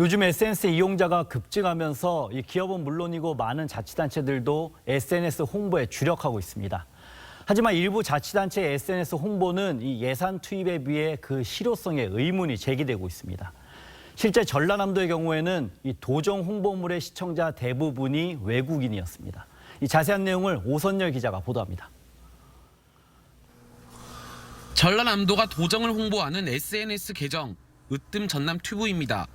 요즘 SNS 이용자가 급증하면서 이 기업은 물론이고 많은 자치단체들도 SNS 홍보에 주력하고 있습니다. 하지만 일부 자치단체의 SNS 홍보는 이 예산 투입에 비해 그 실효성에 의문이 제기되고 있습니다. 실제 전라남도의 경우에는 이 도정 홍보물의 시청자 대부분이 외국인이었습니다. 이 자세한 내용을 오선열 기자가 보도합니다. 전라남도가 도정을 홍보하는 SNS 계정 으뜸 전남 튜브입니다.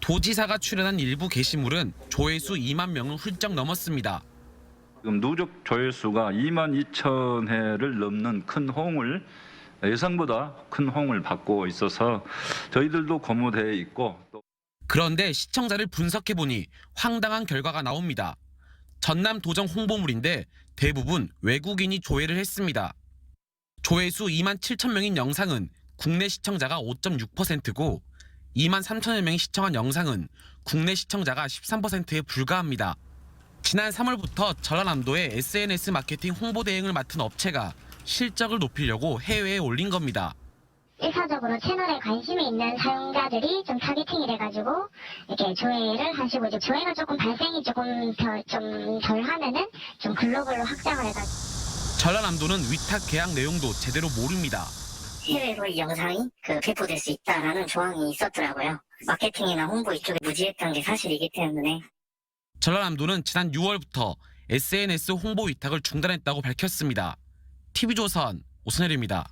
도지사가 출연한 일부 게시물은 조회수 2만 명을 훌쩍 넘었습니다. 지금 누적 조회수가 2만 2천 회를 넘는 큰 호응을 예상보다 큰 호응을 받고 있어서 저희들도 고무되어 있고 그런데 시청자를 분석해보니 황당한 결과가 나옵니다. 전남 도정 홍보물인데 대부분 외국인이 조회를 했습니다. 조회수 2만 7천 명인 영상은 국내 시청자가 5.6%고 2만 3천여 명이 시청한 영상은 국내 시청자가 13%에 불과합니다. 지난 3월부터 전라남도의 SNS 마케팅 홍보 대행을 맡은 업체가 실적을 높이려고 해외에 올린 겁니다. 일차적으로 채널에 관심이 있는 사용자들이 좀 타겟팅이 돼가지고 이렇게 조회를 하시고 이제 조회가 조금 발생이 조금 덜 하면은 좀 글로벌로 확장을 해가지고 전라남도는 위탁 계약 내용도 제대로 모릅니다. 해외로 이 영상이 배포될 수 있다라는 조항이 있었더라고요. 마케팅이나 홍보 이쪽에 무지했던 게 사실이기 때문에. 전라남도는 지난 6월부터 SNS 홍보 위탁을 중단했다고 밝혔습니다. TV조선 오선열입니다.